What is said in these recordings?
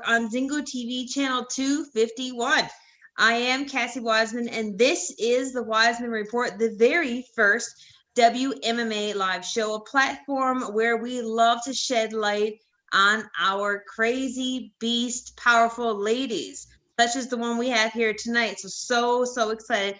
on ZingoTV channel 251. I am Cassie Wiseman, and this is the Wiseman Report, the very first WMMA live show, a platform where we love to shed light on our crazy beast, powerful ladies, such as the one we have here tonight. So excited.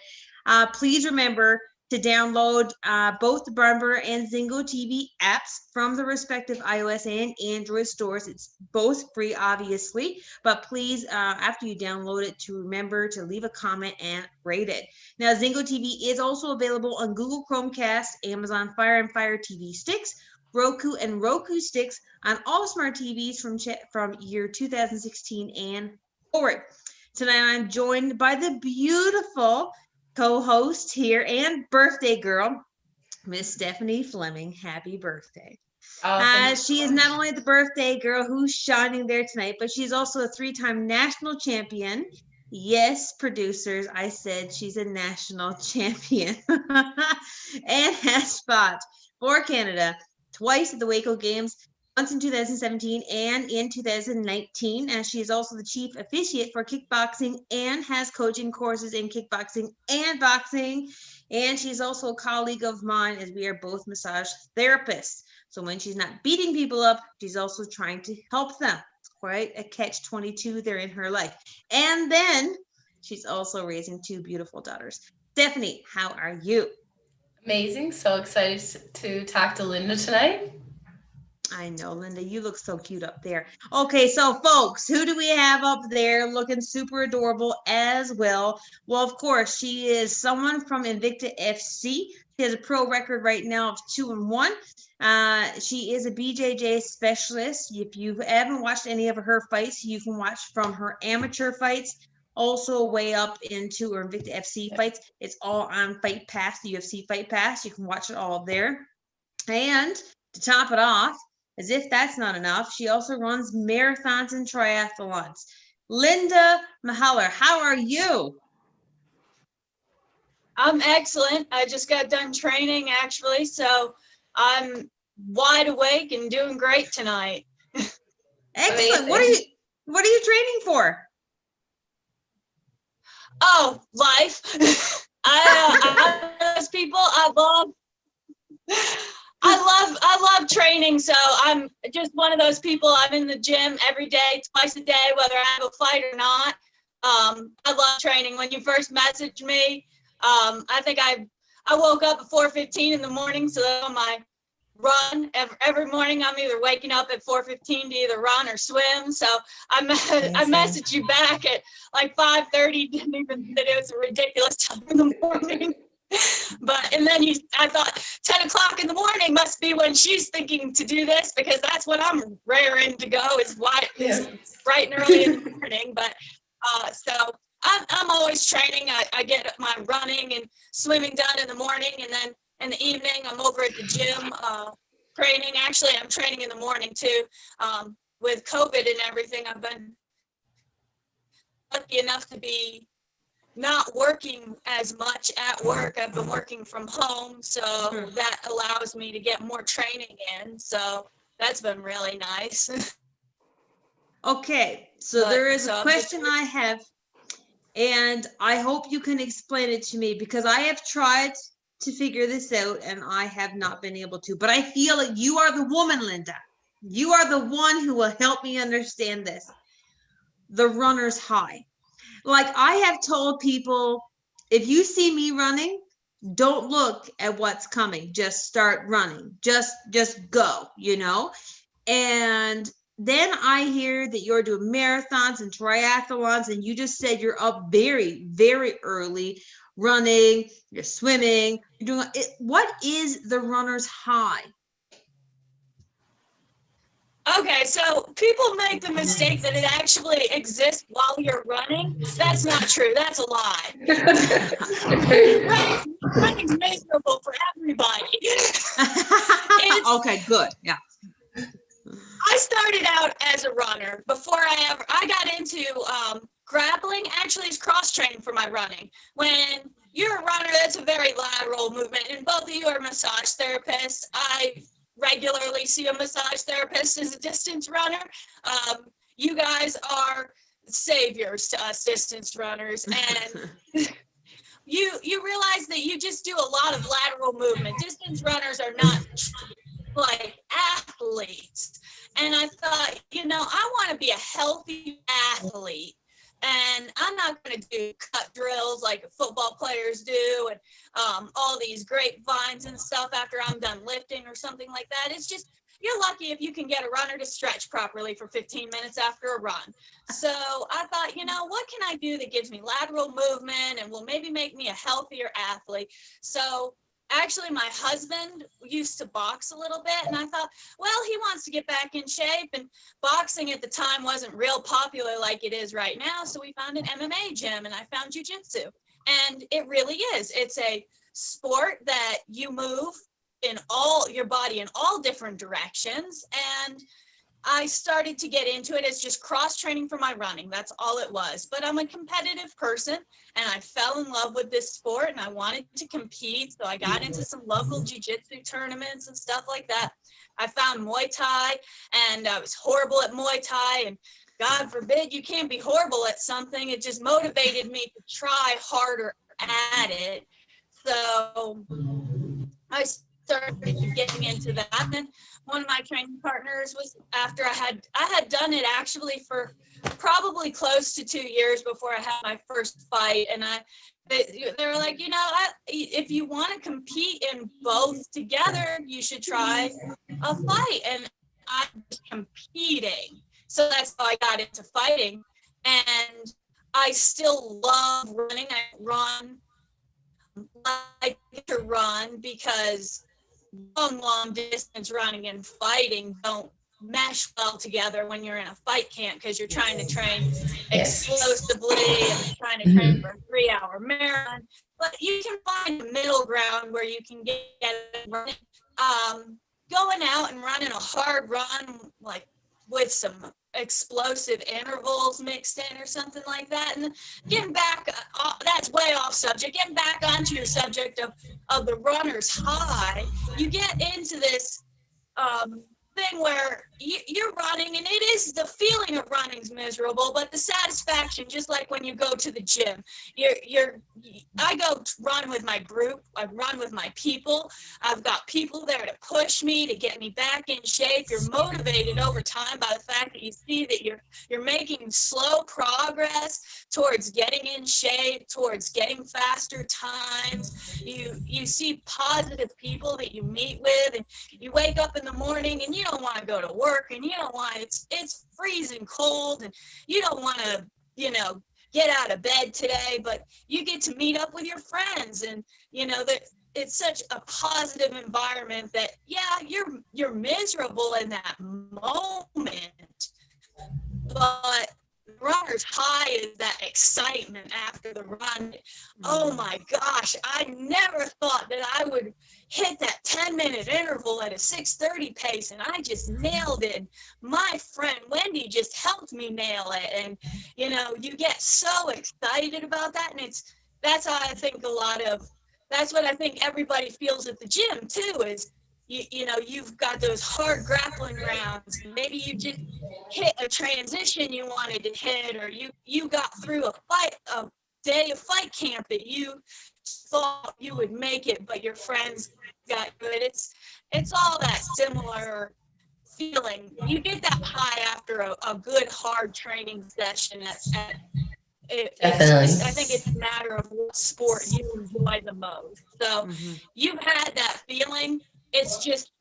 Please remember to download both the Barnbur and ZingoTV apps from the respective iOS and Android stores. It's both free, obviously, but please, after you download it, to remember to leave a comment and rate it. Now, ZingoTV is also available on Google Chromecast, Amazon Fire and Fire TV sticks, Roku and Roku sticks on all smart TVs from year 2016 and forward. Tonight, I'm joined by the beautiful co-host here and birthday girl, Miss Stephanie Fleming. Happy birthday. She is not only the birthday girl who's shining there tonight, but she's also a 3-time national champion. Yes, producers, I said she's a national champion and has fought for Canada twice at the Waco Games, once in 2017 and in 2019, and she is also the chief officiate for kickboxing and has coaching courses in kickboxing and boxing. And she's also a colleague of mine, as we are both massage therapists. So when she's not beating people up, she's also trying to help them. It's quite a catch-22 there in her life. And then she's also raising 2 beautiful daughters. Stephanie, how are you? Amazing. So excited to talk to Linda tonight. I know, Linda, you look so cute up there. Okay, so folks, who do we have up there looking super adorable as well? Well, of course, she is someone from Invicta FC. She has a pro record right now of 2-1. She is a BJJ specialist. If you haven't watched any of her fights, you can watch from her amateur fights, also way up into her Invicta FC fights. It's all on Fight Pass, the UFC Fight Pass. You can watch it all there. And to top it off, as if that's not enough, she also runs marathons and triathlons. Linda Mahaller, how are you? I'm excellent. I just got done training, actually, so I'm wide awake and doing great tonight. Excellent. What are you training for? Oh, life. I those people. I love training, so I'm just one of those people. I'm in the gym every day, twice a day, whether I have a fight or not. I love training. When you first messaged me, I think I woke up at 4:15 in the morning, so that on my run every morning, I'm either waking up at 4:15 to either run or swim. So I messaged you back at like 5:30. Didn't even that it was a ridiculous time in the morning. And then I thought 10 o'clock in the morning must be when she's thinking to do this, because that's when I'm raring to go, is bright and early in the morning. But so I'm always training. I get my running and swimming done in the morning, and then in the evening I'm over at the gym training. Actually, I'm training in the morning too. With COVID and everything, I've been lucky enough to be not working as much at work. I've been working from home, so that allows me to get more training in. So that's been really nice. Okay, so there is a question I have, and I hope you can explain it to me, because I have tried to figure this out and I have not been able to. But I feel like you are the woman, Linda. You are the one who will help me understand this. The runner's high. Like, I have told people, if you see me running, don't look at what's coming. Just start running. Just go, you know? And then I hear that you're doing marathons and triathlons, and you just said you're up very, very early, running, you're swimming, you're doing it. What is the runner's high? Okay, so people make the mistake that it actually exists while you're running. That's not true. That's a lie. Running's miserable for everybody. Okay, good. Yeah. I started out as a runner before I got into grappling. Actually, it's cross training for my running. When you're a runner, that's a very lateral movement, and both of you are massage therapists. I regularly see a massage therapist as a distance runner. you guys are saviors to us distance runners, and you realize that you just do a lot of lateral movement. Distance runners are not like athletes. And I thought, I want to be a healthy athlete. And I'm not going to do cut drills like football players do and all these grapevines and stuff after I'm done lifting or something like that. It's just, you're lucky if you can get a runner to stretch properly for 15 minutes after a run. So I thought, what can I do that gives me lateral movement and will maybe make me a healthier athlete? So actually, my husband used to box a little bit, and I thought, well, he wants to get back in shape, and boxing at the time wasn't real popular like it is right now, so we found an MMA gym, and I found jiu-jitsu, and it really is. It's a sport that you move in all your body in all different directions, and I started to get into it as just cross training for my running. That's all it was. But I'm a competitive person, and I fell in love with this sport, and I wanted to compete. So I got into some local jiu-jitsu tournaments and stuff like that. I found Muay Thai, and I was horrible at Muay Thai. And God forbid you can't be horrible at something. It just motivated me to try harder at it. So I started getting into that. And one of my training partners was, after I had done it actually for probably close to 2 years before I had my first fight. And they were like, if you want to compete in both together, you should try a fight. And I was competing. So that's how I got into fighting. And I still love running. I like to run because long distance running and fighting don't mesh well together when you're in a fight camp, because you're trying to train explosively and trying to train for a 3-hour marathon. But you can find a middle ground where you can get running. Going out and running a hard run, like with some explosive intervals mixed in or something like that. And getting back, that's way off subject, getting back onto your subject of the runner's high, you get into this thing where you're running, and it is, the feeling of running's miserable, but the satisfaction, just like when you go to the gym, I go run with my group, I run with my people, I've got people there to push me, to get me back in shape. You're motivated over time by the fact that you see that you're making slow progress towards getting in shape, towards getting faster times. You see positive people that you meet with, and you wake up in the morning and you don't want to go to work, and you don't want, it's freezing cold, and you don't want to, get out of bed today, but you get to meet up with your friends, and that it's such a positive environment that, you're miserable in that moment, but runner's high is that excitement after the run. Oh my gosh, I never thought that I would hit that 10-minute interval at a 6:30 pace, and I just nailed it. My friend Wendy just helped me nail it, and you get so excited about that, and that's how I think that's what I think everybody feels at the gym too, is you've got those hard grappling rounds. Maybe you just hit a transition you wanted to hit, or you got through a day of fight camp that you thought you would make it, but your friends got good. It's all that similar feeling. You get that high after a good hard training session. Definitely. I think it's a matter of what sport you enjoy the most. So you've had that feeling. It's just,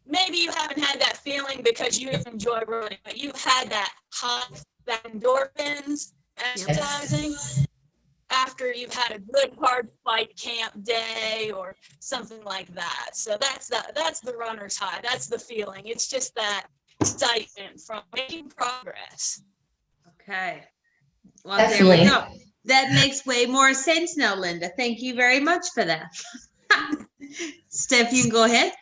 maybe you haven't had that feeling because you enjoy running, but you've had that high, that endorphins, exercising, after you've had a good hard fight camp day or something like that. So that's the runner's high. That's the feeling. It's just that excitement from making progress. Okay. Well, Definitely. there we go. That makes way more sense now, Linda. Thank you very much for that. Steph, you can go ahead.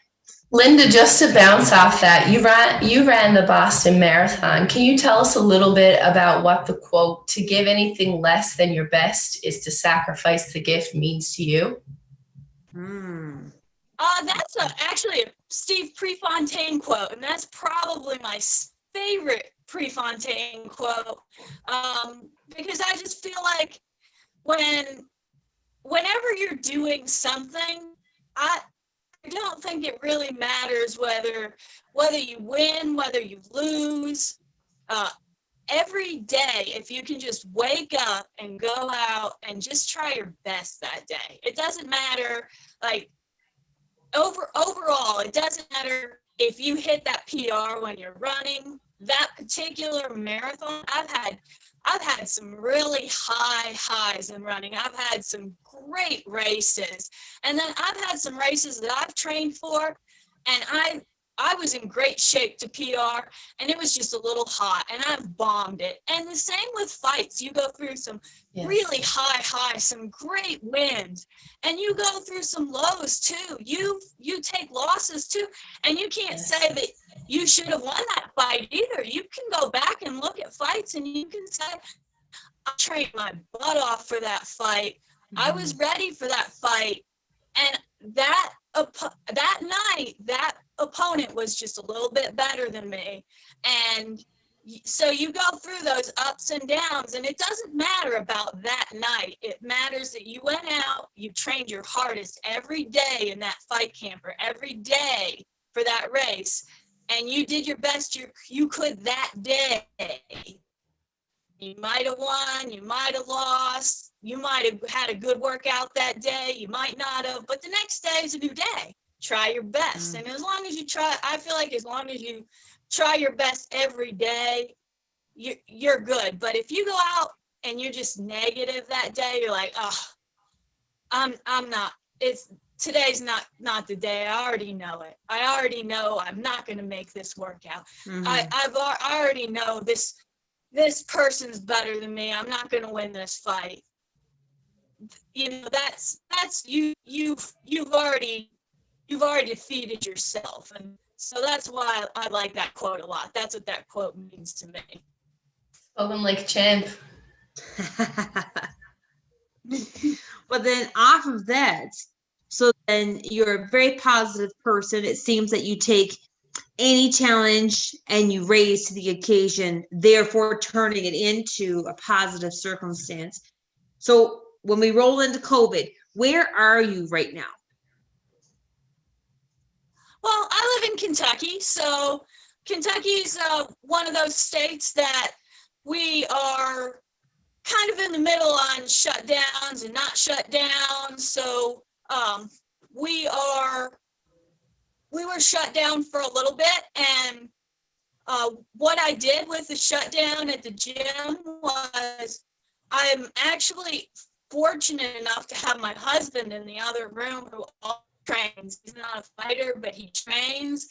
Linda, just to bounce off that, you ran the Boston Marathon. Can you tell us a little bit about what the quote, "to give anything less than your best is to sacrifice the gift," means to you? That's actually a Steve Prefontaine quote, and that's probably my favorite Prefontaine quote, because I just feel like whenever you're doing something, I don't think it really matters whether you win, whether you lose. Every day, if you can just wake up and go out and just try your best that day. It doesn't matter, like, overall, it doesn't matter if you hit that PR when you're running. That particular marathon, I've had some really high highs in running. I've had some great races. And then I've had some races that I've trained for, and I was in great shape to PR, and it was just a little hot, and I've bombed it. And the same with fights. You go through some really high highs, some great wins, and you go through some lows too. You take losses too, and you can't say that you should have won that fight either. You can go back and look at fights, and you can say, I trained my butt off for that fight. I was ready for that fight, and that night, that opponent was just a little bit better than me. And so you go through those ups and downs, and it doesn't matter about that night. It matters that you went out, you trained your hardest every day in that fight camp, or every day for that race, and you did your best you could that day. You might have won, you might have lost, you might have had a good workout that day, you might not have, but the next day is a new day. Try your best. And as long as you try, I feel like as long as you try your best every day, you're good. But if you go out and you're just negative that day, you're like, oh, I'm not, today's not the day. I already know it. I already know I'm not going to make this workout. I already know this person's better than me. I'm not going to win this fight. You know, that's you've already defeated yourself. And so that's why I like that quote a lot. That's what that quote means to me. Spoken like a champ. But then off of that, so then you're a very positive person. It seems that you take any challenge and you raise to the occasion, therefore turning it into a positive circumstance. So when we roll into COVID, where are you right now? Well, I live in Kentucky, so Kentucky's one of those states that we are kind of in the middle on shutdowns and not shutdowns. So we were shut down for a little bit, and what I did with the shutdown at the gym was I'm actually fortunate enough to have my husband in the other room who also trains. He's not a fighter, but he trains,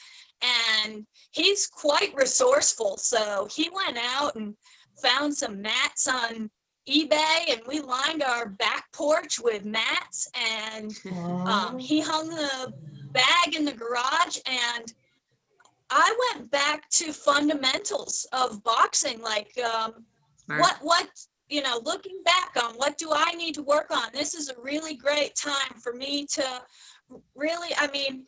and he's quite resourceful. So he went out and found some mats on eBay, and we lined our back porch with mats, and he hung the bag in the garage, and I went back to fundamentals of boxing, like what you know, looking back on what do I need to work on. This is a really great time for me to really, I mean,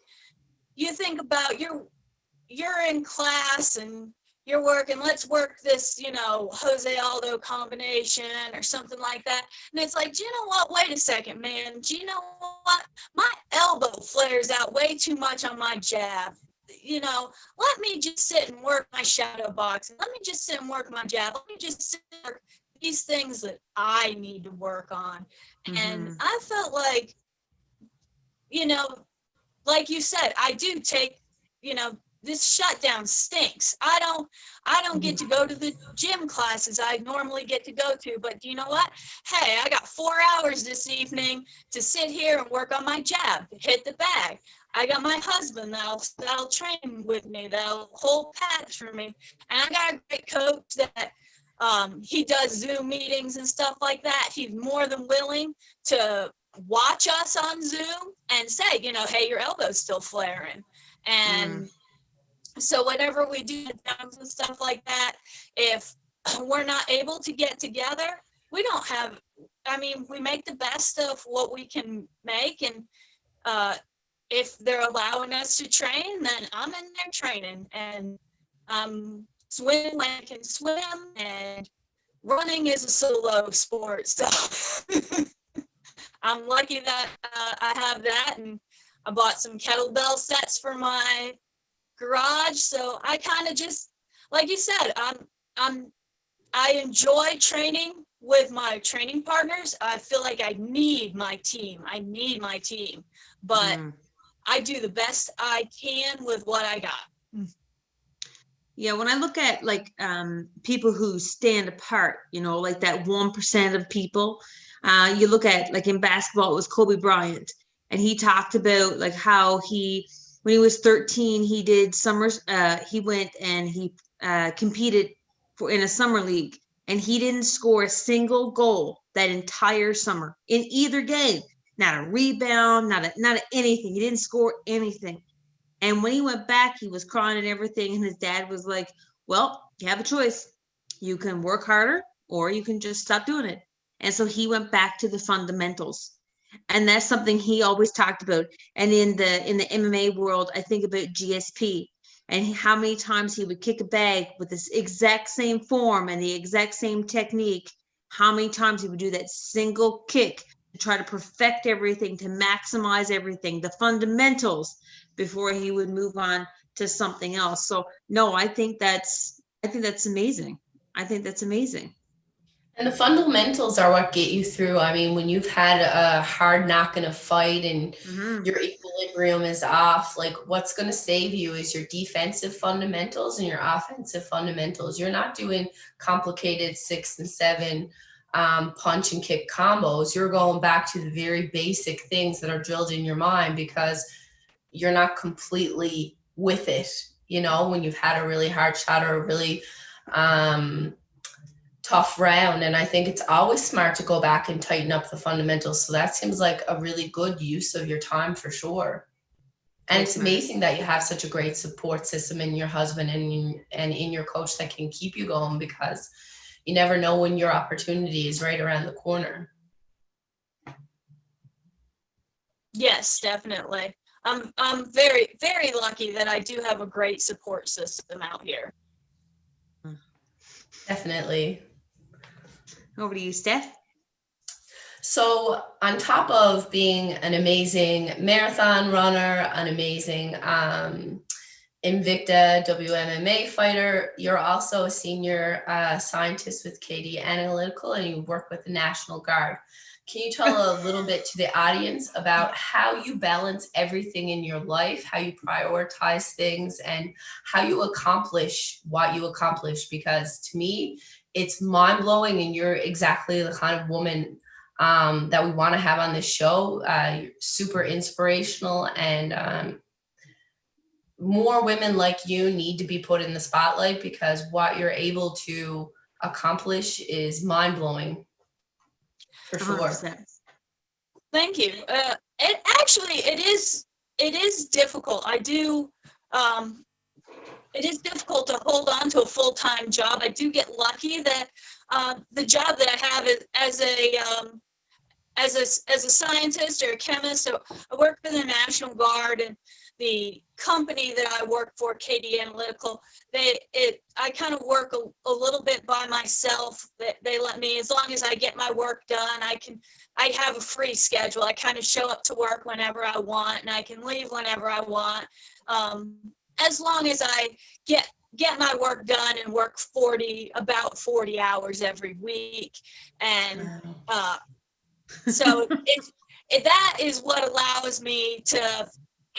you think about you're in class and you're working, let's work this, you know, Jose Aldo combination or something like that. And it's like, do you know what? Wait a second, man. Do you know what? My elbow flares out way too much on my jab. You know, let me just sit and work my shadow boxing. Let me just sit and work my jab. Let me just sit and work these things that I need to work on. And I felt like, you know, like you said, I do take, you know, this shutdown stinks. I don't get to go to the gym classes I normally get to go to, but you know what? Hey, I got 4 hours this evening to sit here and work on my jab, hit the bag. I got my husband that'll train with me, that'll hold pads for me. And I got a great coach that he does Zoom meetings and stuff like that. He's more than willing to watch us on Zoom and say, you know, hey, your elbow's still flaring. And so whenever we do downs and stuff like that, if we're not able to get together, we don't have, I mean, we make the best of what we can make. And if they're allowing us to train, then I'm in there training. And swim when I can swim, and running is a solo sport. So I'm lucky that I have that, and I bought some kettlebell sets for my garage. So I kind of just, like you said, I enjoy training with my training partners. I feel like I need my team. But I do the best I can with what I got. Yeah, when I look at like people who stand apart, you know, like that 1% of people, you look at like in basketball, it was Kobe Bryant, and he talked about like how when he was 13, he did summers, he went and he competed in a summer league, and he didn't score a single goal that entire summer in either game, not a rebound, not a anything. He didn't score anything. And when he went back, he was crying and everything. And his dad was like, well, you have a choice. You can work harder or you can just stop doing it. And so he went back to the fundamentals. And that's something he always talked about. And in the MMA world, I think about GSP and how many times he would kick a bag with this exact same form and the exact same technique. How many times he would do that single kick to try to perfect everything, to maximize everything, the fundamentals, before he would move on to something else. So no, I think that's amazing. I think that's amazing. And the fundamentals are what get you through. I mean, when you've had a hard knock in a fight and your equilibrium is off, like what's going to save you is your defensive fundamentals and your offensive fundamentals. You're not doing complicated 6 and 7 punch and kick combos. You're going back to the very basic things that are drilled in your mind because you're not completely with it, you know, when you've had a really hard shot or a really tough round. And I think it's always smart to go back and tighten up the fundamentals. So that seems like a really good use of your time for sure. And it's amazing that you have such a great support system in your husband and in your coach that can keep you going, because you never know when your opportunity is right around the corner. Yes, definitely. I'm very, very lucky that I do have a great support system out here. Definitely. Over to you, Steph. So on top of being an amazing marathon runner, an amazing Invicta WMMA fighter, you're also a senior scientist with KD Analytical, and you work with the National Guard. Can you tell a little bit to the audience about how you balance everything in your life, how you prioritize things, and how you accomplish what you accomplish? Because to me, it's mind-blowing, and you're exactly the kind of woman that we want to have on this show. You're super inspirational, and more women like you need to be put in the spotlight, because what you're able to accomplish is mind-blowing. For sure. 100%. Thank you. It is difficult. It is difficult to hold on to a full-time job. I do get lucky that the job that I have is as a scientist or a chemist. So I work for the National Guard, and the company that I work for, KD Analytical, I kind of work a little bit by myself. They let me, as long as I get my work done, I have a free schedule. I kind of show up to work whenever I want, and I can leave whenever I want, as long as I get my work done and work about 40 hours every week. And so that is what allows me to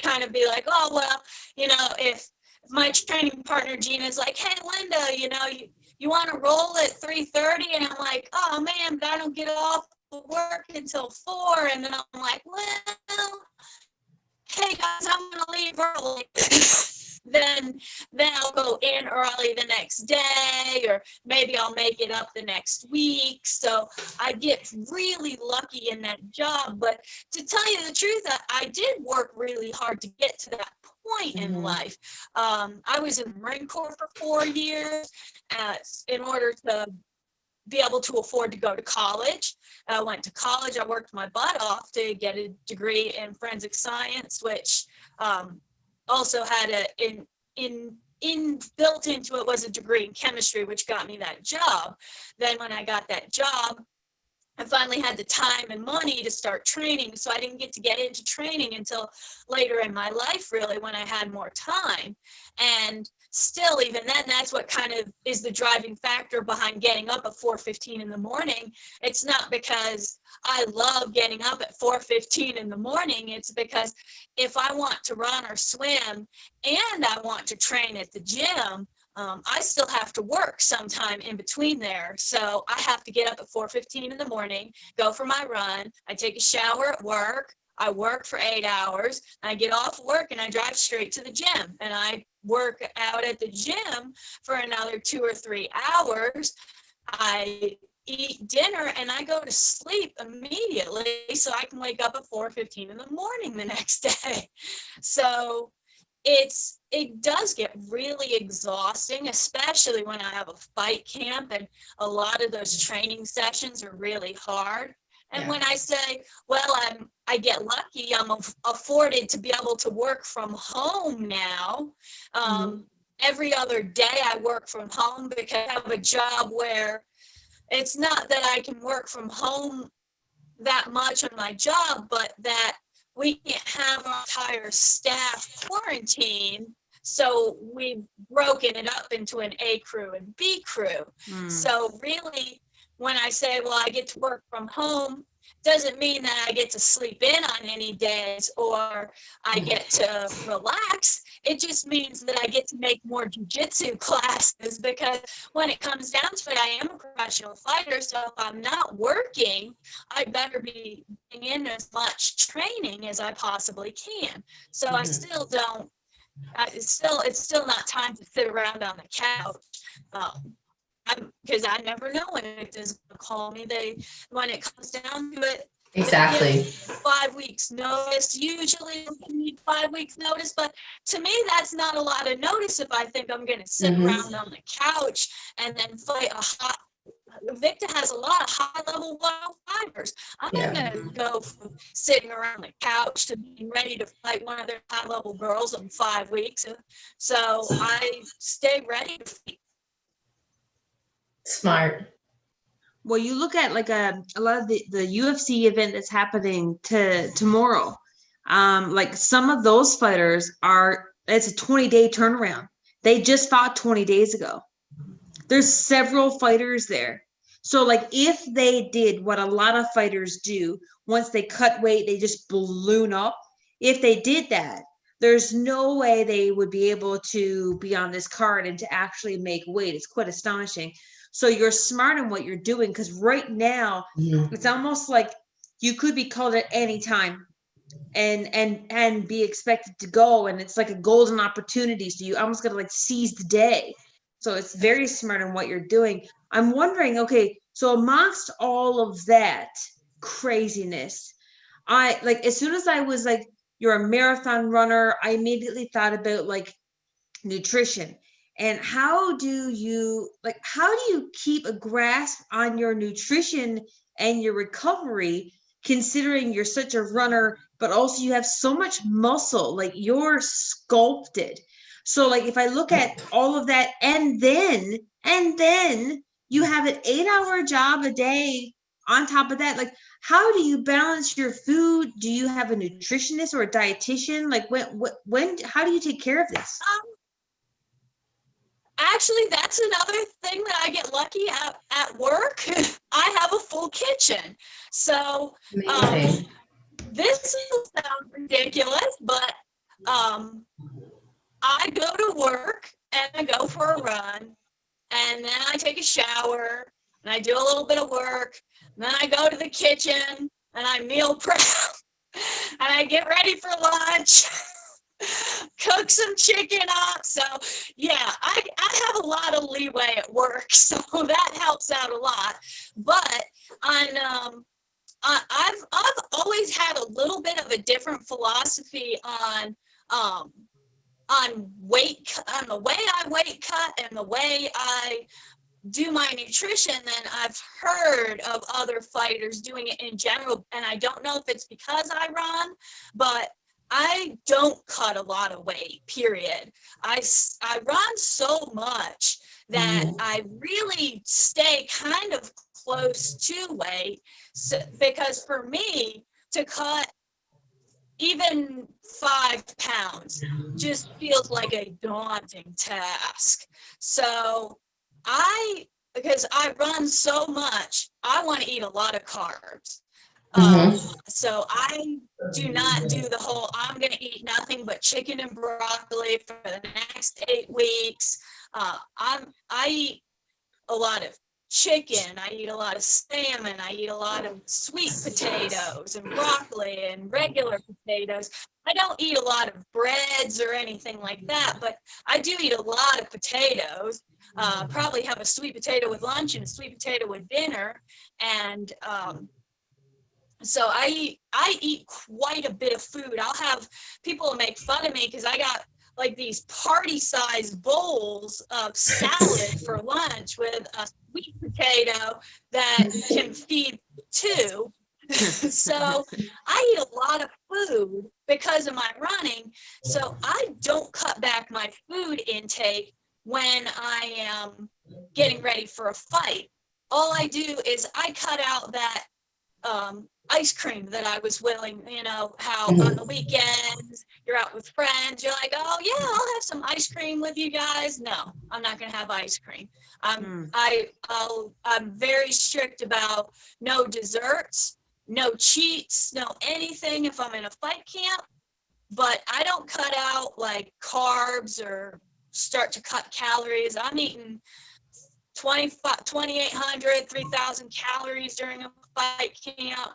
kind of be like, oh, well, you know, if my training partner Gina is like, hey, Linda, you know, you want to roll at 3:30, and I'm like, oh man, but I don't get off work until 4, and then I'm like, well, hey guys, I'm gonna leave early. then I'll go in early the next day, or maybe I'll make it up the next week. So I get really lucky in that job. But to tell you the truth, I did work really hard to get to that point in life. I was in the Marine Corps for 4 years in order to be able to afford to go to college. I went to college. I worked my butt off to get a degree in forensic science, which also had built into it was a degree in chemistry, which got me that job. Then when I got that job, I finally had the time and money to start training. So I didn't get into training until later in my life, really, when I had more time. And still, even then, that's what kind of is the driving factor behind getting up at 4:15 in the morning. It's not because I love getting up at 4:15 in the morning. It's because if I want to run or swim and I want to train at the gym, I still have to work sometime in between there. So I have to get up at 4:15 in the morning, go for my run. I take a shower at work. I work for 8 hours. I get off work and I drive straight to the gym. And I work out at the gym for another 2 or 3 hours. I eat dinner and I go to sleep immediately so I can wake up at 4:15 in the morning the next day. So it does get really exhausting, especially when I have a fight camp, and a lot of those training sessions are really hard. And when I say, well, I get lucky, I'm afforded to be able to work from home now. Every other day I work from home because I have a job where it's not that I can work from home that much on my job, but that we can't have our entire staff quarantine. So we've broken it up into an A crew and B crew. So really, when I say, well, I get to work from home, doesn't mean that I get to sleep in on any days or I get to relax. It just means that I get to make more jiu-jitsu classes, because when it comes down to it, I am a professional fighter. So if I'm not working, I better be getting in as much training as I possibly can. So I still don't, it's still not time to sit around on the couch. Because I never know when it is going to call me. When it comes down to it, Exactly. 5 weeks notice. Usually you need 5 weeks notice, but to me that's not a lot of notice if I think I'm going to sit around on the couch and then fight Victor has a lot of high-level wild fighters. I'm not going to go from sitting around the couch to being ready to fight one of their high-level girls in 5 weeks. So I stay ready to fight. Smart. Well, you look at like a lot of the UFC event that's happening tomorrow. Like some of those fighters it's a 20-day turnaround. They just fought 20 days ago. There's several fighters there. So like if they did what a lot of fighters do, once they cut weight, they just balloon up. If they did that, there's no way they would be able to be on this card and to actually make weight. It's quite astonishing. So you're smart in what you're doing, because right now it's almost like you could be called at any time and be expected to go, and it's like a golden opportunity. So you almost got to like seize the day. So it's very smart in what you're doing. I'm wondering, okay, so amongst all of that craziness, I like as soon as I was like, you're a marathon runner, I immediately thought about like nutrition. And how do you keep a grasp on your nutrition and your recovery, considering you're such a runner, but also you have so much muscle, like you're sculpted. So like if I look at all of that, and then you have an 8-hour job a day on top of that, like how do you balance your food? Do you have a nutritionist or a dietitian? Like how do you take care of this? Actually, that's another thing that I get lucky at work. I have a full kitchen. So this will sound ridiculous, but I go to work and I go for a run, and then I take a shower and I do a little bit of work. And then I go to the kitchen and I meal prep and I get ready for lunch. Cook some chicken up. So yeah, I have a lot of leeway at work, so that helps out a lot. But I've always had a little bit of a different philosophy on weight, on the way I weight cut and the way I do my nutrition than I've heard of other fighters doing it in general. And I don't know if it's because I run, but I don't cut a lot of weight, period. I run so much that I really stay kind of close to weight. So, because for me to cut even 5 pounds just feels like a daunting task. So because I run so much, I want to eat a lot of carbs. So I do not do the whole, I'm going to eat nothing but chicken and broccoli for the next 8 weeks. I eat a lot of chicken, I eat a lot of salmon, I eat a lot of sweet potatoes and broccoli and regular potatoes. I don't eat a lot of breads or anything like that, but I do eat a lot of potatoes. Probably have a sweet potato with lunch and a sweet potato with dinner. And so I eat quite a bit of food. I'll have people make fun of me because I got like these party-sized bowls of salad for lunch with a sweet potato that can feed 2. So I eat a lot of food because of my running. So I don't cut back my food intake when I am getting ready for a fight. All I do is I cut out that ice cream that I was willing, how on the weekends you're out with friends, you're like, oh yeah, I'll have some ice cream with you guys. No, I'm not gonna have ice cream. I'm very strict about no desserts, no cheats, no anything if I'm in a fight camp, but I don't cut out like carbs or start to cut calories. I'm eating 2,800, 3,000 calories during a fight camp.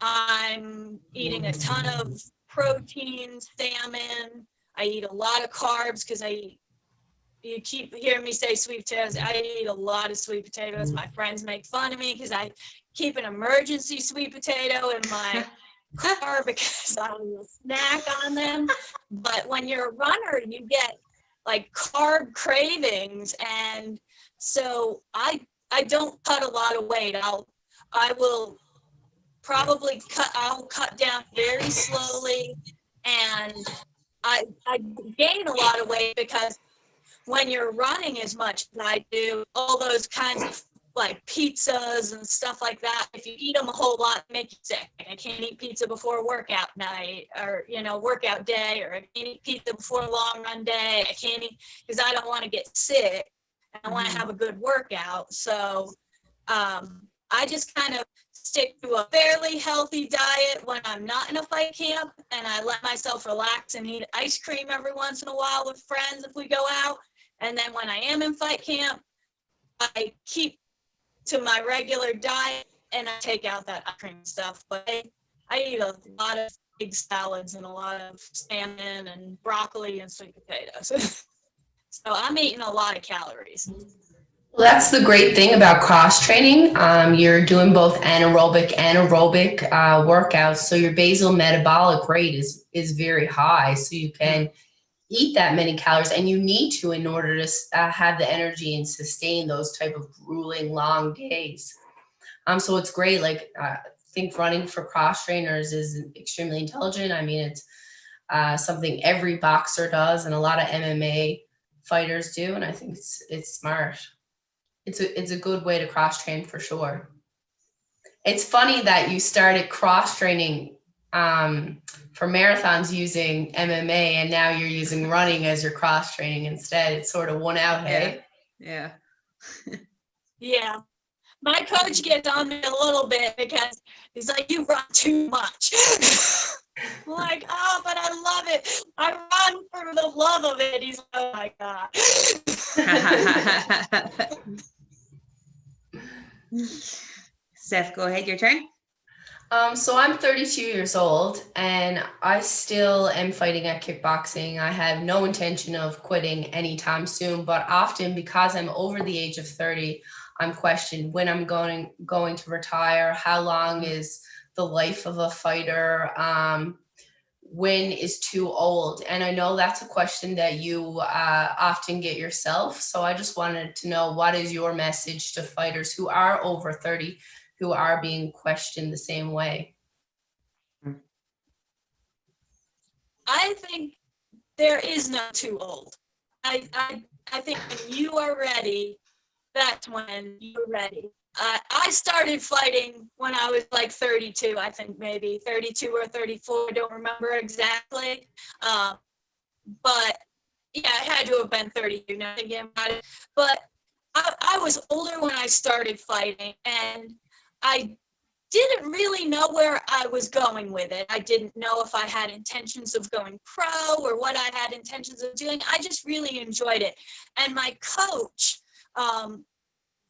I'm eating a ton of protein, salmon. I eat a lot of carbs because you keep hearing me say sweet potatoes. I eat a lot of sweet potatoes. My friends make fun of me because I keep an emergency sweet potato in my car because I will snack on them. But when you're a runner, you get like carb cravings. And so I don't cut a lot of weight. I will probably I'll cut down very slowly, and I gain a lot of weight because when you're running as much as I do, all those kinds of like pizzas and stuff like that, if you eat them a whole lot, they make you sick. I can't eat pizza before workout night or, workout day, or I can't eat pizza before a long run day. I can't eat because I don't want to get sick. I want to have a good workout. So I just kind of stick to a fairly healthy diet when I'm not in a fight camp, and I let myself relax and eat ice cream every once in a while with friends if we go out. And then when I am in fight camp, I keep to my regular diet and I take out that ice cream stuff. But I eat a lot of big salads and a lot of salmon and broccoli and sweet potatoes. So I'm eating a lot of calories. Well, that's the great thing about cross training. You're doing both anaerobic and aerobic workouts, so your basal metabolic rate is very high. So you can eat that many calories, and you need to in order to have the energy and sustain those type of grueling long days. So it's great. Like I think running for cross trainers is extremely intelligent. I mean, it's something every boxer does, and a lot of MMA fighters do, and I think it's smart. It's a good way to cross train for sure. It's funny that you started cross training for marathons using MMA, and now you're using running as your cross training instead. It's sort of one out, hey? Yeah. Yeah. My coach gets on me a little bit because he's like, you run too much. I'm like, oh, but I love it. I run for the love of it. He's like, oh my God. Steph, go ahead, your turn. So I'm 32 years old and I still am fighting at kickboxing. I have no intention of quitting anytime soon, but often because I'm over the age of 30, I'm questioned when I'm going to retire. How long is the life of a fighter? When is too old? And I know that's a question that you often get yourself. So I just wanted to know, what is your message to fighters who are over 30, who are being questioned the same way? I think there is no too old. I think when you are ready, that's when you're ready. I started fighting when I was like 32, I think maybe 32 or 34. I don't remember exactly. But yeah, it had to have been 32 now thinking about it. But I was older when I started fighting, and I didn't really know where I was going with it. I didn't know if I had intentions of going pro or what I had intentions of doing. I just really enjoyed it. And my coach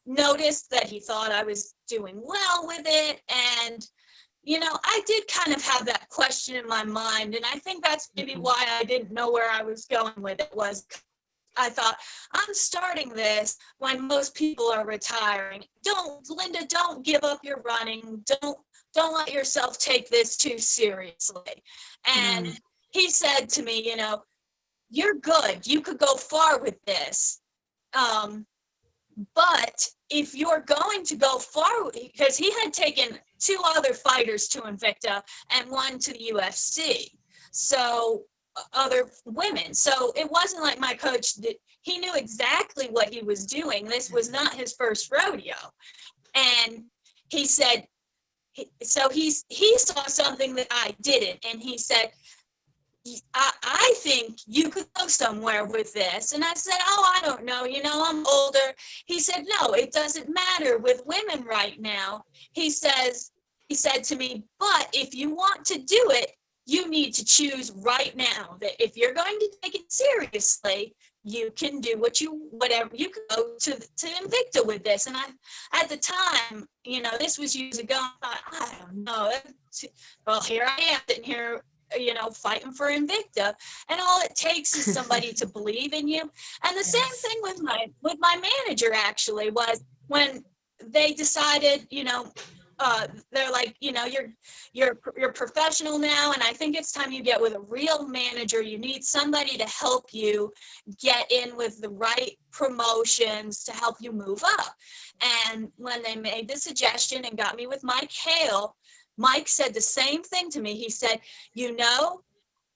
noticed that he thought I was doing well with it. And, you know, I did kind of have that question in my mind. And I think that's maybe why I didn't know where I was going with it, was I thought, I'm starting this when most people are retiring. Linda, don't give up your running. Don't let yourself take this too seriously. And he said to me, you know, you're good. You could go far with this. But if you're going to go far, because he had taken 2 other fighters to Invicta and 1 to the UFC. So other women. So it wasn't like my coach he knew exactly what he was doing. This was not his first rodeo. And he said, so he saw something that I didn't. And he said, I think you could go somewhere with this. And I said, oh, I don't know. You know, I'm older. He said, no, it doesn't matter with women right now. He said to me, but if you want to do it, you need to choose right now that if you're going to take it seriously, you can do whatever you can go to Invicta with this. And at the time, you know, this was years ago, I thought, I don't know. Well, here I am sitting here, you know, fighting for Invicta, and all it takes is somebody to believe in you. And the same thing with my manager actually was when they decided, you know, they're like, you know, you're professional now, and I think it's time you get with a real manager. You need somebody to help you get in with the right promotions to help you move up. And when they made the suggestion and got me with Mike Hale, Mike said the same thing to me. He said, you know,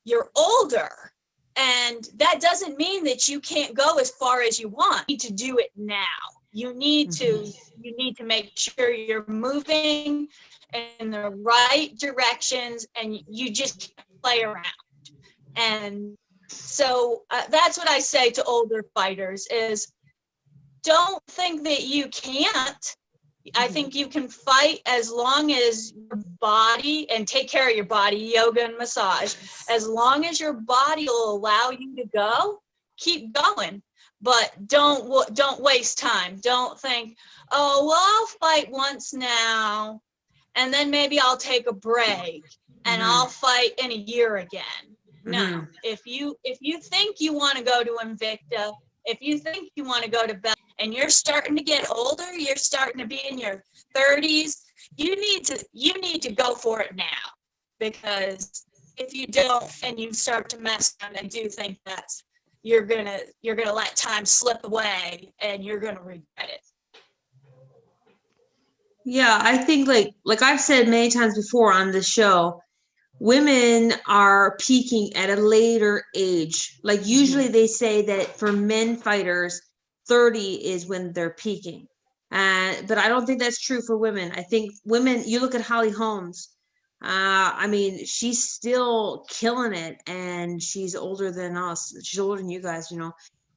you're older, and that doesn't mean that you can't go as far as you want. You need to do it now. You need to make sure you're moving in the right directions, and you just can't play around. And so that's what I say to older fighters is, don't think that you can't. I think you can fight as long as your body, and take care of your body, yoga and massage, as long as your body will allow you to go, keep going. But don't waste time. Don't think, oh, well, I'll fight once now, and then maybe I'll take a break and I'll fight in a year again. No, if you think you want to go to Invicta, if you think you want to go to Bell, and you're starting to get older, you're starting to be in your 30s, you need to go for it now. Because if you don't and you start to mess around, I do think that you're gonna let time slip away and you're gonna regret it. Yeah, I think like I've said many times before on this show, women are peaking at a later age. Like usually they say that for men fighters, 30 is when they're peaking. But I don't think that's true for women. I think women, you look at Holly Holmes. I mean, she's still killing it, and she's older than us. She's older than you guys, you know.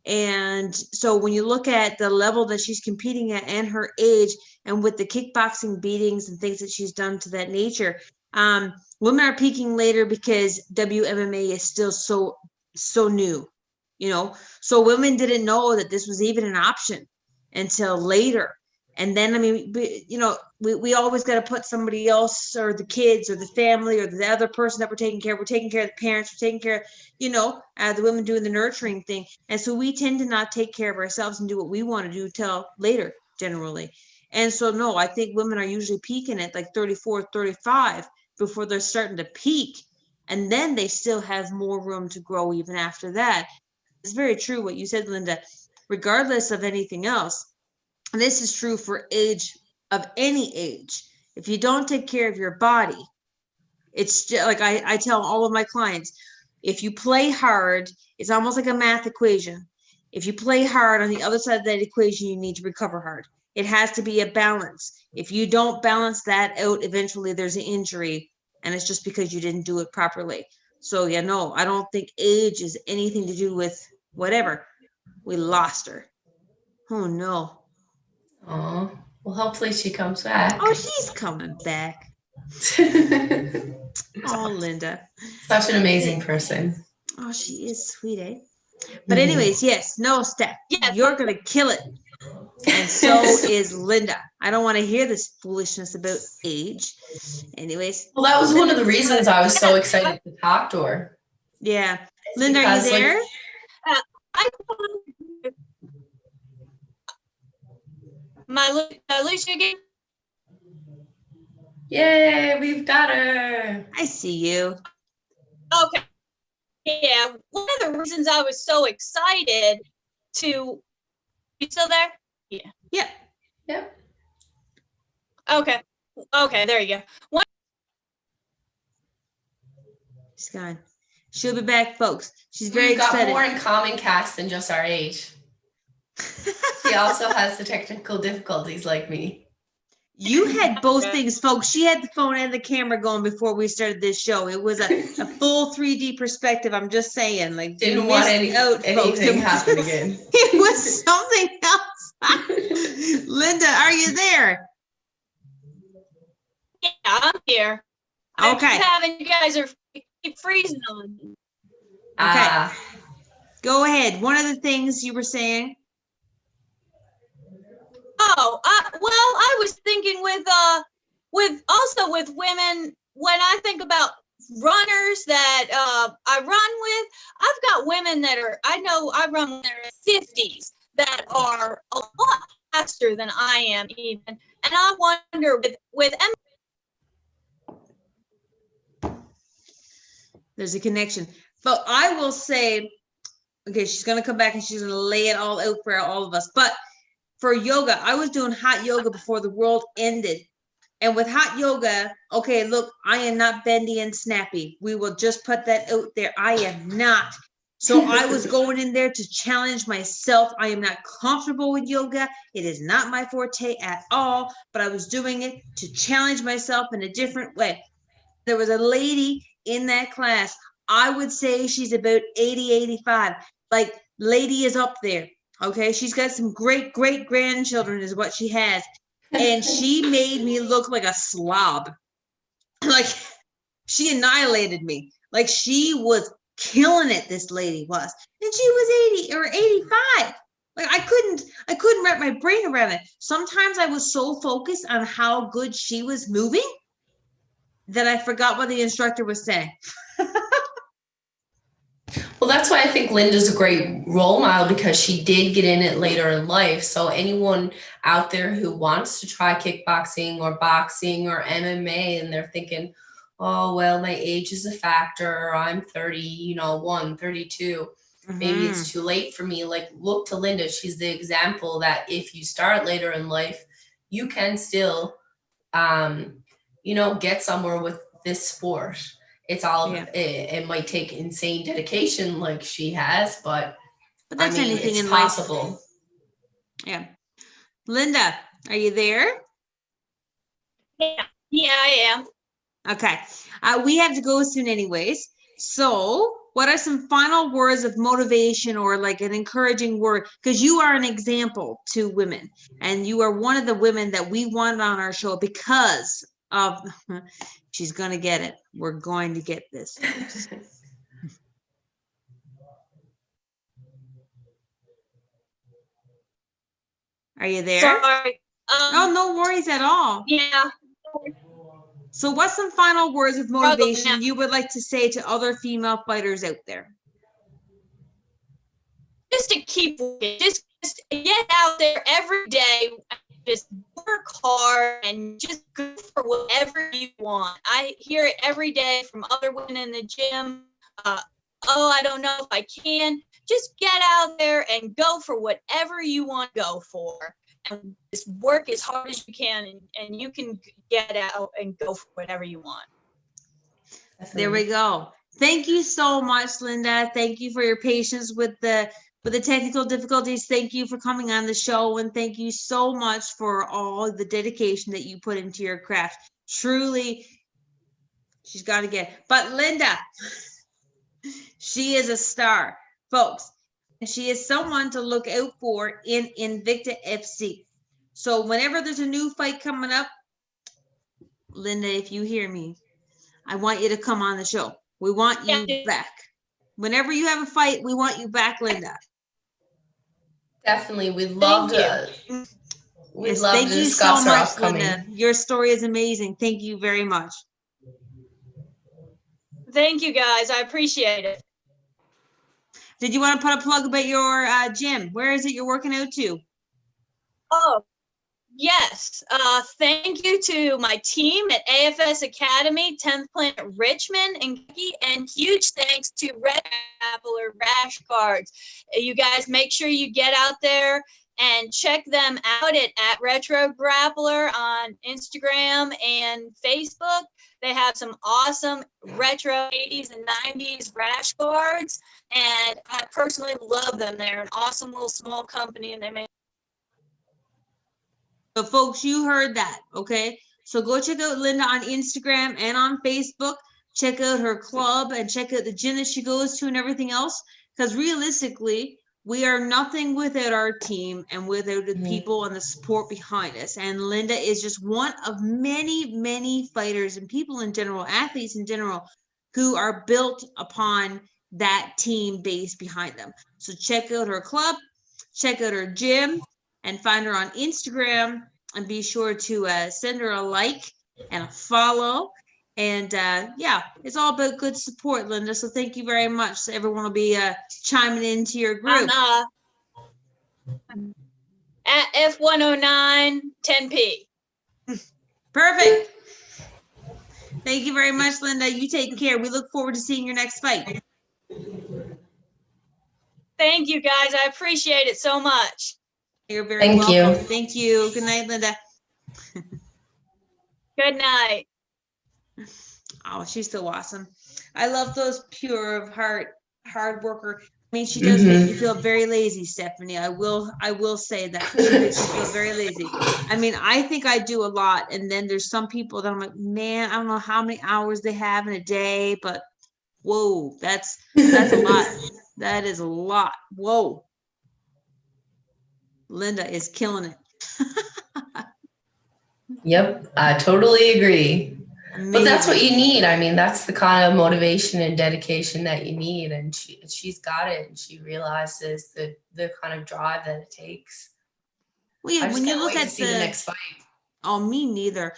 And so when you look at the level that she's competing at and her age, and with the kickboxing beatings and things that she's done to that nature, women are peaking later because WMMA is still so new, you know. So women didn't know that this was even an option until later. And then, I mean, you know, we always got to put somebody else, or the kids or the family or the other person that we're taking care of. We're taking care of the parents. We're taking care of, you know, the women doing the nurturing thing. And so we tend to not take care of ourselves and do what we want to do till later, generally. And so, no, I think women are usually peaking at like 34, 35 before they're starting to peak. And then they still have more room to grow even after that. It's very true what you said, Linda, regardless of anything else. And this is true for age, of any age. If you don't take care of your body, it's just, like I tell all of my clients, If you play hard, it's almost like a math equation. If you play hard, on the other side of that equation, you need to recover hard. It has to be a balance. If you don't balance that out, eventually there's an injury, and it's just because you didn't do it properly. So yeah, no, I don't think age is anything to do with whatever. We lost her. Oh no. Oh, well, hopefully she comes back. Oh, she's coming back. Oh, Linda. Such an amazing person. Oh, she is sweet, eh? But anyways, yes, no, Steph, you're gonna kill it. And so is Linda. I don't want to hear this foolishness about age. Anyways. Well, that was one of the reasons I was so excited to talk to her. Yeah. Linda, are you there? Alicia again? Yay, we've got her. I see you. Okay. Yeah, one of the reasons I was so excited to, you still there? Yeah. Yep. Yep. Okay. Okay, there you go. She's gone. She'll be back, folks. She's very We've got excited. more in common, Cass, than just our age. She also has the technical difficulties like me. You had both things, folks. She had the phone and the camera going before we started this show. It was a full 3D perspective. I'm just saying, like, Didn't want anything happen again. It was something else. Linda, are you there? Yeah, I'm here. Okay. I'm having you guys are keep freezing on me. Okay. Go ahead. One of the things you were saying. Oh, well, I was thinking with women, when I think about runners that I run with, I've got women that I run with in their 50s that are a lot faster than I am even. And I wonder with There's a connection. But I will say, okay, she's going to come back and she's going to lay it all out for all of us. But for yoga, I was doing hot yoga before the world ended. And with hot yoga, okay, look, I am not bendy and snappy. We will just put that out there. I am not. So I was going in there to challenge myself. I am not comfortable with yoga. It is not my forte at all, but I was doing it to challenge myself in a different way. There was a lady in that class. I would say she's about 80, 85. Like, lady is up there. Okay, she's got some great grandchildren is what she has. And she made me look like a slob. Like, she annihilated me. Like, she was killing it, this lady was. And she was 80 or 85. Like, I couldn't wrap my brain around it. Sometimes I was so focused on how good she was moving that I forgot what the instructor was saying. Well, that's why I think Linda's a great role model, because she did get in it later in life. So anyone out there who wants to try kickboxing or boxing or MMA and they're thinking, oh, well, my age is a factor, or I'm 31, 32. Maybe it's too late for me. Like, look to Linda. She's the example that if you start later in life, you can still, get somewhere with this sport. It's all, it might take insane dedication like she has, but that's anything it's in possible. Life. Yeah. Linda, are you there? Yeah, I am. Okay. We have to go soon anyways. So what are some final words of motivation or like an encouraging word? Because you are an example to women, and you are one of the women that we wanted on our show because of, she's going to get it. We're going to get this. Are you there? Sorry. Oh, no worries at all. Yeah. So what's some final words of motivation you would like to say to other female fighters out there? Just to keep working, just get out there every day, just work hard and just go for whatever you want. I hear it every day from other women in the gym. I don't know if I can. Just get out there and go for whatever you want to go for. And just work as hard as you can, and you can get out and go for whatever you want. There we go. Thank you so much, Linda. Thank you for your patience with the technical difficulties. Thank you for coming on the show, and thank you so much for all the dedication that you put into your craft. Truly, she's got to get. But Linda, she is a star, folks. And she is someone to look out for in Invicta FC. So whenever there's a new fight coming up, Linda, if you hear me, I want you to come on the show. We want you back. Whenever you have a fight, we want you back, Linda. Definitely. We'd love to discuss our upcoming. Linda. Your story is amazing. Thank you very much. Thank you, guys. I appreciate it. Did you want to put a plug about your gym? Where is it you're working out to? Oh, yes. Thank you to my team at AFS Academy, 10th Planet Richmond, and huge thanks to Red Grappler Rash Guards. You guys make sure you get out there and check them out at Retro Grappler on Instagram and Facebook. They have some awesome retro 80s and 90s rash guards, and I personally love them. They're an awesome little small company, and they make. So folks, you heard that, okay? So go check out Linda on Instagram and on Facebook. Check out her club and check out the gym that she goes to and everything else. Because realistically, we are nothing without our team and without the people and the support behind us. And Linda is just one of many, many fighters and people in general, athletes in general, who are built upon that team base behind them. So check out her club, check out her gym, and find her on Instagram, and be sure to send her a like and a follow. And yeah, it's all about good support, Linda. So thank you very much. So everyone will be chiming into your group. At F109 10P. Perfect. Thank you very much, Linda. You take care. We look forward to seeing your next fight. Thank you, guys. I appreciate it so much. You're very welcome. Thank you. Good night, Linda. Good night. Oh, she's so awesome. I love those pure of heart, hard worker. I mean, she does make you feel very lazy, Stephanie. I will say that. She makes you feel very lazy. I mean, I think I do a lot. And then there's some people that I'm like, man, I don't know how many hours they have in a day, but whoa, that's a lot. That is a lot. Whoa. Linda is killing it. Yep, I totally agree. Amazing. But that's what you need. I mean, that's the kind of motivation and dedication that you need. And she's got it. And she realizes the kind of drive that it takes. Well, yeah, when you look at the next fight. Oh, me neither.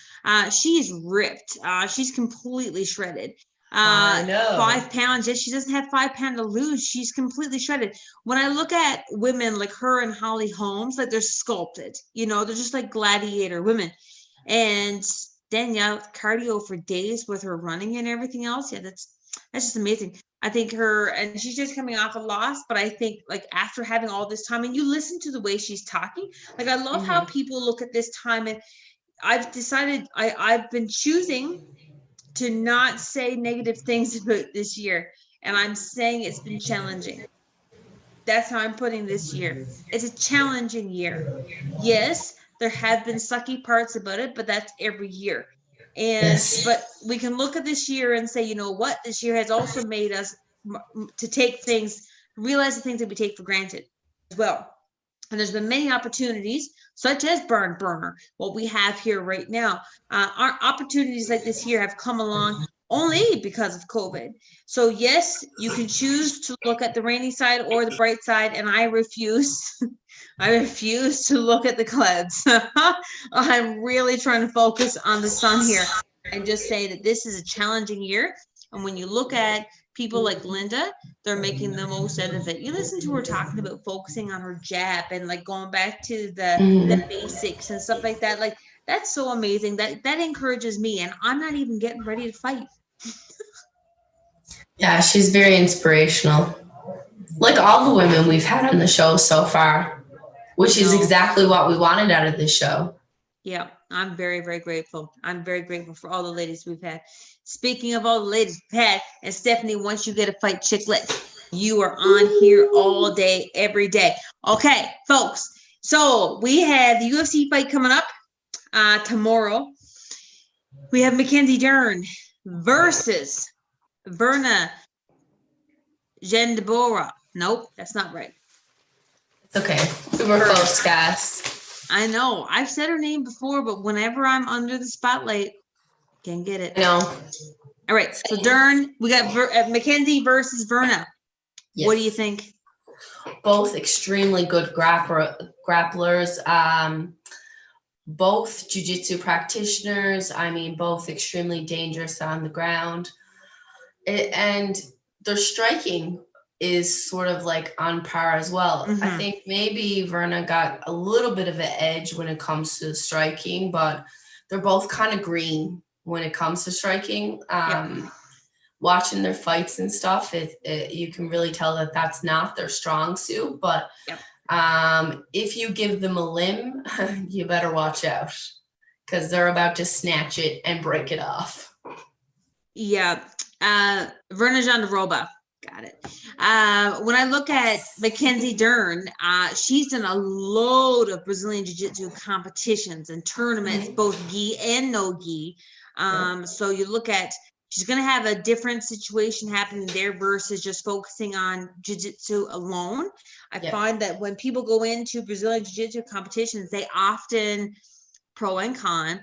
She's ripped. She's completely shredded. I know. 5 pounds. Yes, she doesn't have 5 pounds to lose. She's completely shredded. When I look at women like her and Holly Holmes, like they're sculpted, you know, they're just like gladiator women. And Danielle, cardio for days with her running and everything else. Yeah, that's just amazing. I think and she's just coming off a loss, but I think like after having all this time, and you listen to the way she's talking, like I love how people look at this time, and I've decided I've been choosing to not say negative things about this year. And I'm saying it's been challenging. That's how I'm putting this year. It's a challenging year. Yes, there have been sucky parts about it, but that's every year. And but we can look at this year and say, you know what, this year has also made us to realize the things that we take for granted as well. And there's been many opportunities, such as Barn Burner, what we have here right now. Our opportunities like this here have come along only because of COVID. So yes, you can choose to look at the rainy side or the bright side, and I refuse. I refuse to look at the clouds. I'm really trying to focus on the sun here and just say that this is a challenging year. And when you look at people like Linda, they're making the most out of it. You listen to her talking about focusing on her jab and like going back to the basics and stuff like that. Like that's so amazing. That encourages me, and I'm not even getting ready to fight. Yeah, she's very inspirational. Like all the women we've had on the show so far, which is exactly what we wanted out of this show. Yeah, I'm very, very grateful. I'm very grateful for all the ladies we've had. Speaking of all the ladies we've had, and Stephanie, once you get a fight chicklet, you are on here all day, every day. Okay, folks. So we have the UFC fight coming up tomorrow. We have Mackenzie Dern versus Verna Jandibora. Nope, that's not right. It's okay. We were close, guys. I know. I've said her name before, but whenever I'm under the spotlight, can't get it. No. All right. So Dern, we got Mackenzie versus Verna. Yes. What do you think? Both extremely good grapplers. Both jiu-jitsu practitioners. I mean, both extremely dangerous on the ground. And their striking is sort of like on par as well. Mm-hmm. I think maybe Verna got a little bit of an edge when it comes to striking, but they're both kind of green when it comes to striking. Watching their fights and stuff, you can really tell that that's not their strong suit. But if you give them a limb, you better watch out because they're about to snatch it and break it off. Yeah. Verna Jandibora. Got it. When I look at Mackenzie Dern, she's done a load of Brazilian Jiu-Jitsu competitions and tournaments, both gi and no gi. So you look at, she's going to have a different situation happening there versus just focusing on Jiu-Jitsu alone. I find that when people go into Brazilian Jiu-Jitsu competitions, they often, pro and con,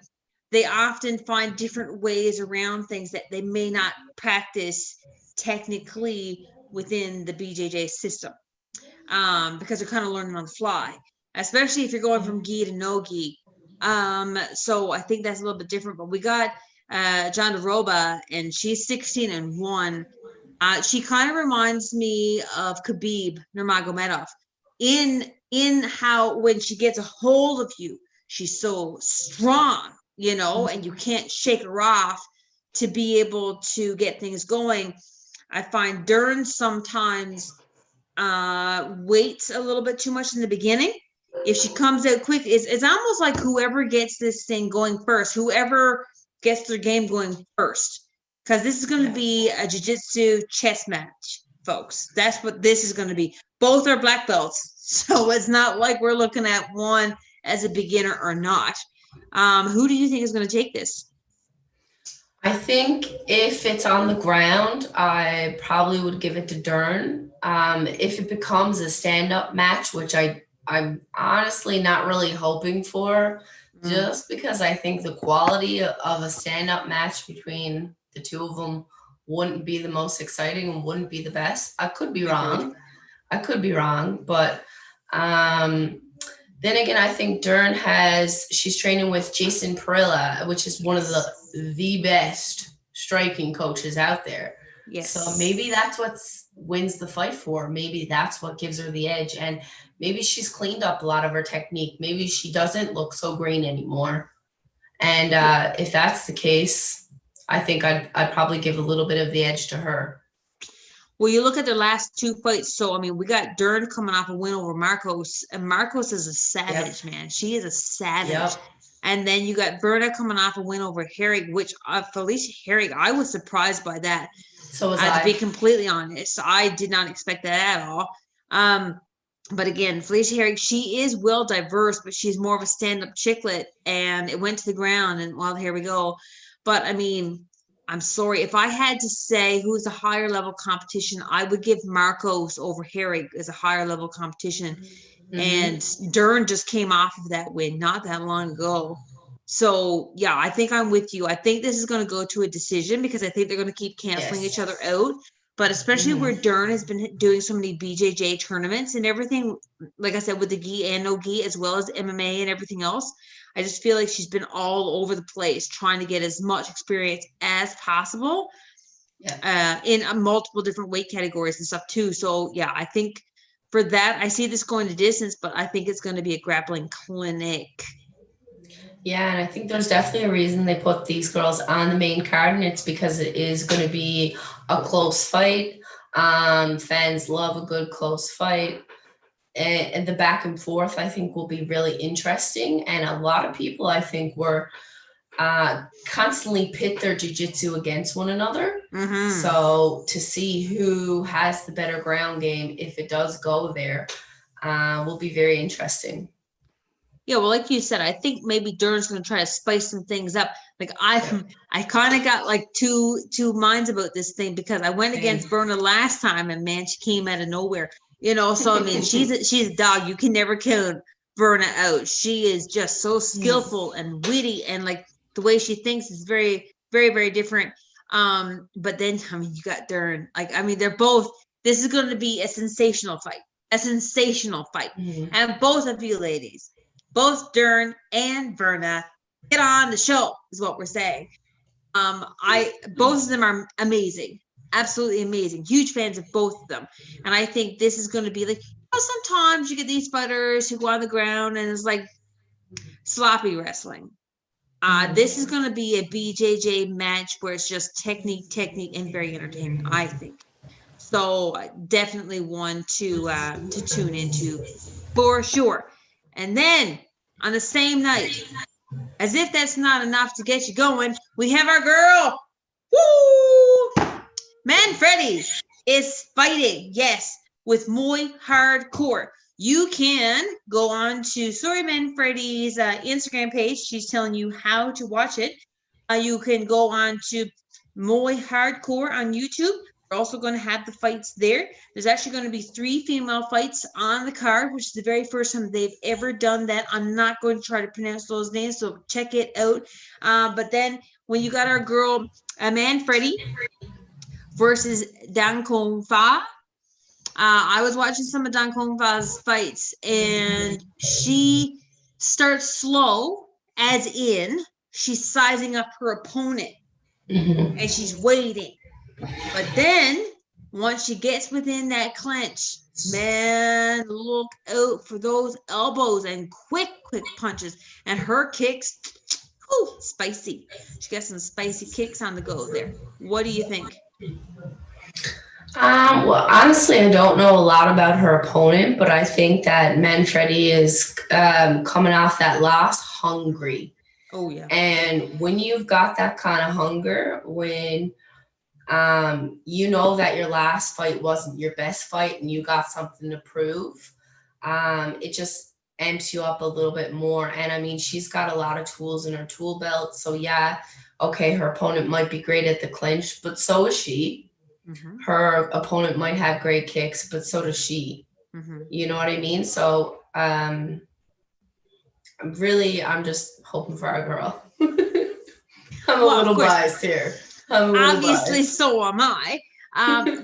they often find different ways around things that they may not practice technically within the BJJ system, because they're kind of learning on the fly, especially if you're going from gi to no gi. So I think that's a little bit different, but we got Jandibora, and she's 16-1. She kind of reminds me of Khabib Nurmagomedov in how when she gets a hold of you, she's so strong, you know, and you can't shake her off to be able to get things going. I find Dern sometimes waits a little bit too much in the beginning. If she comes out quick, it's almost like whoever gets this thing going first, whoever gets their game going first, because this is going to be a jiu-jitsu chess match, folks. That's what this is going to be. Both are black belts, so it's not like we're looking at one as a beginner or not. Who do you think is going to take this? I think if it's on the ground, I probably would give it to Dern. If it becomes a stand-up match, which I'm honestly not really hoping for, just because I think the quality of a stand-up match between the two of them wouldn't be the most exciting and wouldn't be the best. I could be wrong. But then again, I think Dern she's training with Jason Perilla, which is one of the best striking coaches out there. Yes. So maybe that's what wins the fight for her. Maybe that's what gives her the edge. And maybe she's cleaned up a lot of her technique. Maybe she doesn't look so green anymore. And if that's the case, I think I'd probably give a little bit of the edge to her. Well, you look at the last two fights. So, I mean, we got Dern coming off a win over Marcos. And Marcos is a savage, man. She is a savage. Yep. And then you got Verna coming off a win over Herrig, which Felicia Herrig, I was surprised by that. So was I. To be completely honest, I did not expect that at all. But again, Felicia Herrig, she is well diverse, but she's more of a stand-up chicklet. And it went to the ground, and well, here we go. But I mean, I'm sorry. If I had to say who's a higher level competition, I would give Marcos over Herrig as a higher level competition. Mm-hmm. And Dern just came off of that win not that long ago. So, yeah, I think I'm with you. I think this is going to go to a decision because I think they're going to keep canceling each other out. But especially where Dern has been doing so many BJJ tournaments and everything, like I said, with the gi and no gi, as well as MMA and everything else, I just feel like she's been all over the place trying to get as much experience as possible in multiple different weight categories and stuff too. So, yeah, I think for that, I see this going to distance, but I think it's going to be a grappling clinic. Yeah, and I think there's definitely a reason they put these girls on the main card, and it's because it is going to be a close fight. Fans love a good close fight. and the back and forth, I think, will be really interesting. And a lot of people, I think, were constantly pit their jiu-jitsu against one another. So to see who has the better ground game, if it does go there, will be very interesting. Yeah, well, like you said, I think maybe Dern's going to try to spice some things up. Like I kind of got like two minds about this thing, because I went against Berna last time, and man, she came out of nowhere. You know, so I mean, she's a dog. You can never count Berna out. She is just so skillful and witty, and like the way she thinks is very, very, very different. But then I mean, you got Dern. Like I mean, they're both. This is going to be a sensational fight. And both of you ladies, both Dern and Verna, get on the show is what we're saying. Both of them are amazing, absolutely amazing. Huge fans of both of them, and I think this is going to be like, you know, sometimes you get these fighters who go on the ground and it's like sloppy wrestling. This is going to be a BJJ match where it's just technique, and very entertaining, I think. So definitely one to tune into for sure. And then on the same night, as if that's not enough to get you going, we have our girl, Manfredi is fighting, yes, with Muay Hardcore. You can go on to Manfredi's Instagram page. She's telling you how to watch it. You can go on to Muay Hardcore on YouTube. We're also going to have the fights there. There's actually going to be 3 female fights on the card, which is the very first time they've ever done that. I'm not going to try to pronounce those names, so check it out. But then when you got our girl Manfredi versus Dan Kong Fa, I was watching some of Dan Kong Fa's fights, and she starts slow, as in she's sizing up her opponent, and she's waiting. But then once she gets within that clinch, man, look out for those elbows and quick punches. And her kicks, spicy. She got some spicy kicks on the go there. What do you think? Well, honestly, I don't know a lot about her opponent, but I think that Manfredi is coming off that loss hungry. Oh, yeah. And when you've got that kind of hunger, when you know that your last fight wasn't your best fight and you got something to prove, it just amps you up a little bit more. And I mean, she's got a lot of tools in her tool belt. So yeah, okay, her opponent might be great at the clinch, but so is she. Her opponent might have great kicks, but so does she. You know what I mean? So I'm just hoping for our girl. I'm a little biased here. Obviously, so am I.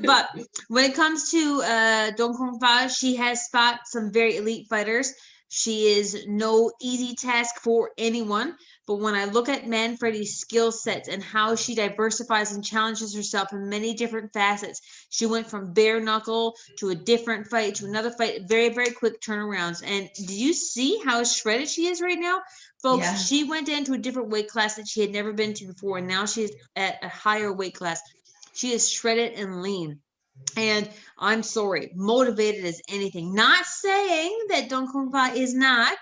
But when it comes to Dong Kong Fa, she has fought some very elite fighters. She is no easy task for anyone. But when I look at Manfredi's skill sets and how she diversifies and challenges herself in many different facets, she went from bare knuckle to a different fight to another fight, very, very quick turnarounds. And do you see how shredded she is right now? Folks, she went into a different weight class that she had never been to before, and now she's at a higher weight class. She is shredded and lean. And I'm sorry, motivated as anything. Not saying that Dong Kong Fa is not,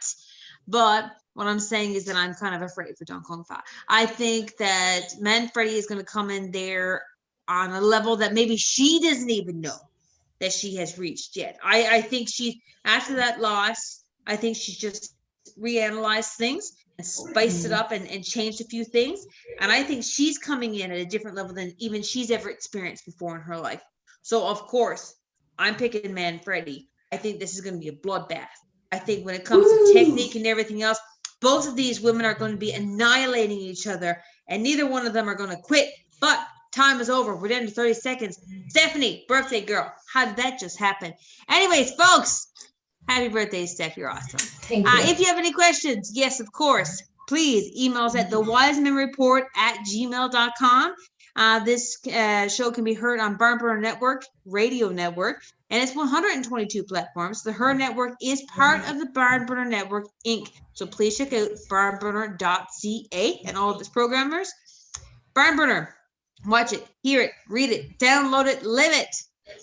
but what I'm saying is that I'm kind of afraid for Dong Kong Fa. I think that Manfredi is going to come in there on a level that maybe she doesn't even know that she has reached yet. I think she, after that loss, I think she's just reanalyzed things and spiced it up and changed a few things. And I think she's coming in at a different level than even she's ever experienced before in her life. So, of course, I'm picking Manfredi. I think this is going to be a bloodbath. I think when it comes to technique and everything else, both of these women are going to be annihilating each other, and neither one of them are going to quit. But time is over. We're down to 30 seconds. Stephanie, birthday girl, how did that just happen? Anyways, folks, happy birthday, Steph. You're awesome. Thank you. If you have any questions, yes, of course, please email us at thewisemanreport@gmail.com. This show can be heard on Barn Burner Network, Radio Network, and it's 122 platforms. The H.E.R Network is part of the Barn Burner Network, Inc. So please check out barnburner.ca and all of its programmers. Barn Burner, watch it, hear it, read it, download it, live it.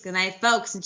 Good night, folks. And